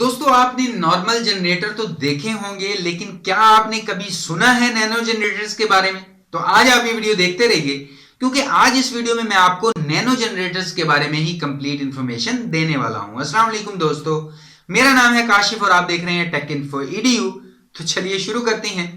दोस्तों आपने normal generator तो देखे होंगे, लेकिन क्या आपने कभी सुना है नैनो जनरेटर्स के बारे में? तो आज आप ये वीडियो देखते रहिए, क्योंकि आज इस वीडियो में मैं आपको नैनो जनरेटर्स के बारे में ही कंप्लीट इंफॉर्मेशन देने वाला हूं। अस्सलाम वालेकुम दोस्तों, मेरा नाम है काशिफ और आप देख रहे हैं टेक इन्फो ईडीयू। तो चलिए शुरू करते हैं।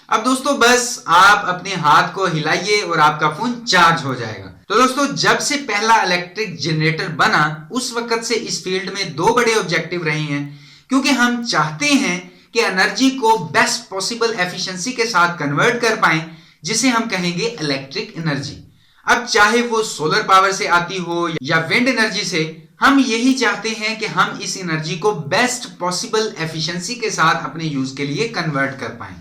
अब दोस्तों बस आप अपने हाथ को हिलाइए और आपका फोन चार्ज हो जाएगा। तो दोस्तों जब से पहला इलेक्ट्रिक जनरेटर बना उस वक्त से इस फील्ड में दो बड़े ऑब्जेक्टिव रहे हैं, क्योंकि हम चाहते हैं कि एनर्जी को बेस्ट पॉसिबल एफिशिएंसी के साथ कन्वर्ट कर पाएं, जिसे हम कहेंगे इलेक्ट्रिक एनर्जी। अब चाहे वो सोलर पावर से आती हो या विंड एनर्जी से, हम यही चाहते हैं कि हम इस एनर्जी को बेस्ट पॉसिबल एफिशिएंसी के साथ अपने यूज के लिए कन्वर्ट कर पाएं।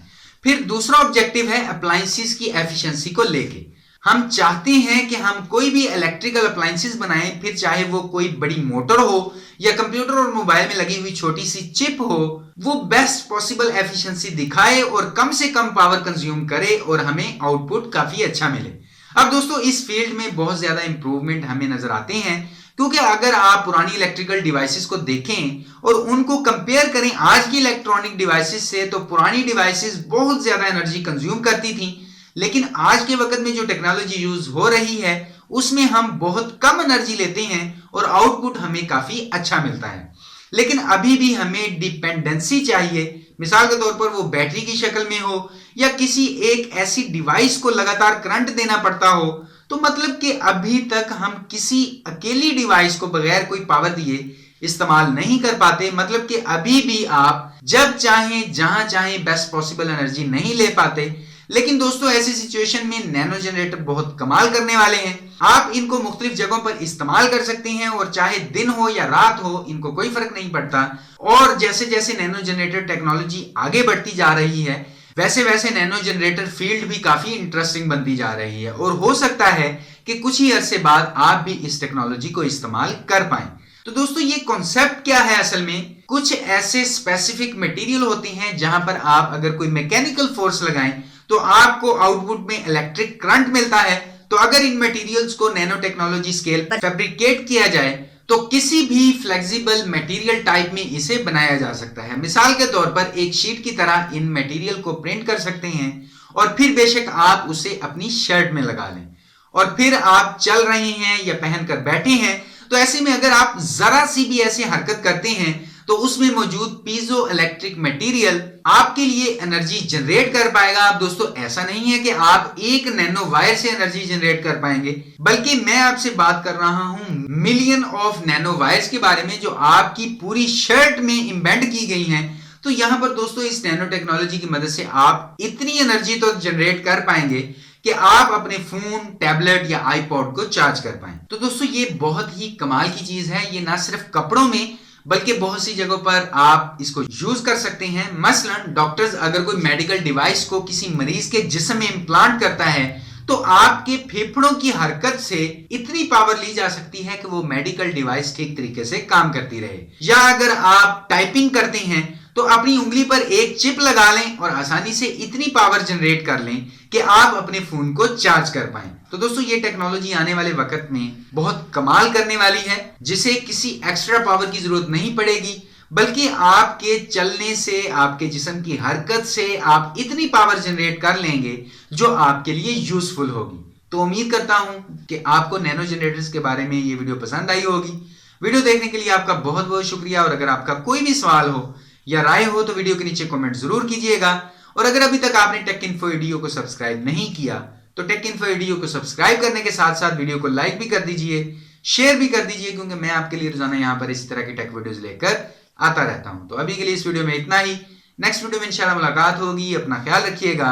फिर दूसरा ऑब्जेक्टिव है अप्लायंसेस की एफिशिएंसी को लेके। हम चाहते हैं कि हम कोई भी इलेक्ट्रिकल अप्लायंसेस बनाएं, फिर चाहे वो कोई बड़ी मोटर हो या कंप्यूटर और मोबाइल में लगी हुई छोटी सी चिप हो, वो बेस्ट पॉसिबल एफिशिएंसी दिखाए और कम से कम पावर कंज्यूम करे और हमें आउटपुट काफी अच्छा मिले। अब दोस्तों इस फील्ड में बहुत ज्यादा इंप्रूवमेंट हमें नजर आते हैं, क्योंकि अगर आप पुरानी इलेक्ट्रिकल डिवाइसेस को देखें और उनको कंपेयर करें आज की इलेक्ट्रॉनिक डिवाइसेस से, तो पुरानी डिवाइसेस बहुत ज्यादा एनर्जी कंज्यूम करती थी, लेकिन आज के वक्त में जो टेक्नोलॉजी यूज हो रही है उसमें हम बहुत कम एनर्जी लेते हैं और आउटपुट हमें काफी अच्छा मिलता है। लेकिन अभी भी हमें डिपेंडेंसी चाहिए, मिसाल के तौर पर वो बैटरी की शक्ल में हो या किसी एक ऐसी डिवाइस को लगातार करंट देना पड़ता हो। तो मतलब कि अभी तक हम किसी अकेली डिवाइस को बगैर कोई पावर दिए इस्तेमाल नहीं कर पाते। मतलब कि अभी भी आप जब चाहें जहां चाहें बेस्ट पॉसिबल एनर्जी नहीं ले पाते। लेकिन दोस्तों ऐसी सिचुएशन में नैनो जनरेटर बहुत कमाल करने वाले हैं। आप इनको मुख्तलिफ जगहों पर इस्तेमाल कर सकते हैं और चाहे दिन हो या रात हो, इनको कोई फर्क नहीं पड़ता। और जैसे जैसे नैनो जनरेटर टेक्नोलॉजी आगे बढ़ती जा रही है, वैसे वैसे नैनो जनरेटर फील्ड भी काफी इंटरेस्टिंग बनती जा रही है और हो सकता है कि कुछ ही अरसे बाद आप भी इस टेक्नोलॉजी को इस्तेमाल कर पाएं। तो दोस्तों ये कॉन्सेप्ट क्या है? असल में कुछ ऐसे स्पेसिफिक मटेरियल होते हैं जहां पर आप अगर कोई मैकेनिकल फोर्स लगाएं तो आपको आउटपुट में इलेक्ट्रिक करंट मिलता है। तो अगर इन मटेरियल्स को नैनो टेक्नोलॉजी स्केल पर फैब्रिकेट किया जाए तो किसी भी फ्लेक्सिबल मटेरियल टाइप में इसे बनाया जा सकता है। मिसाल के तौर पर एक शीट की तरह इन मटेरियल को प्रिंट कर सकते हैं और फिर बेशक आप उसे अपनी शर्ट में लगा लें और फिर आप चल रहे हैं या पहनकर बैठे हैं, तो ऐसे में अगर आप जरा सी भी ऐसी हरकत करते हैं तो उसमें मौजूद पीजो इलेक्ट्रिक मटेरियल आपके लिए एनर्जी जनरेट कर पाएगा। अब दोस्तों ऐसा नहीं है कि आप एक नैनो वायर से एनर्जी जनरेट कर पाएंगे, बल्कि मैं आपसे बात कर रहा हूं मिलियन ऑफ नैनो वायर्स के बारे में जो आपकी पूरी शर्ट में इंबेड की गई हैं। तो यहां पर दोस्तों इस नैनो टेक्नोलॉजी की मदद से आप इतनी एनर्जी तो जनरेट कर पाएंगे कि आप अपने फोन, टैबलेट या आईपॉड को चार्ज कर पाएं। तो दोस्तों ये बहुत ही कमाल की चीज है। ये ना सिर्फ कपड़ों में बल्कि बहुत सी जगहों पर आप इसको यूज कर सकते हैं। मसलन डॉक्टर्स अगर कोई मेडिकल डिवाइस को किसी मरीज के जिस्म में इम्प्लांट करता है तो आपके फेफड़ों की हरकत से इतनी पावर ली जा सकती है कि वो मेडिकल डिवाइस ठीक तरीके से काम करती रहे। या अगर आप टाइपिंग करते हैं तो अपनी उंगली पर एक चिप लगा लें और आसानी से इतनी पावर जनरेट कर लें कि आप अपने फोन को चार्ज कर पाएं। तो दोस्तों ये टेक्नोलॉजी आने वाले वक्त में बहुत कमाल करने वाली है, जिसे किसी एक्स्ट्रा पावर की जरूरत नहीं पड़ेगी, बल्कि आपके चलने से, आपके जिस्म की हरकत से आप इतनी पावर जनरेट कर लेंगे जो आपके लिए यूजफुल होगी। तो उम्मीद करता हूं कि आपको नैनो जनरेटर्स के बारे में ये वीडियो पसंद आई होगी। वीडियो देखने के लिए आपका बहुत बहुत शुक्रिया। और अगर आपका कोई भी सवाल हो या राय हो तो वीडियो के नीचे कमेंट जरूर कीजिएगा। और अगर अभी तक आपने टेक इन्फो ईडीयू को सब्सक्राइब नहीं किया तो टेक इन्फो ईडीयू को सब्सक्राइब करने के साथ साथ वीडियो को लाइक भी कर दीजिए, शेयर भी कर दीजिए, क्योंकि मैं आपके लिए रोजाना यहां पर इस तरह की टेक वीडियोस लेकर आता रहता हूं। तो अभी के लिए इस वीडियो में इतना ही। नेक्स्ट वीडियो में इंशाल्लाह मुलाकात होगी। अपना ख्याल रखिएगा।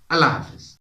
अल्लाह हाफिज।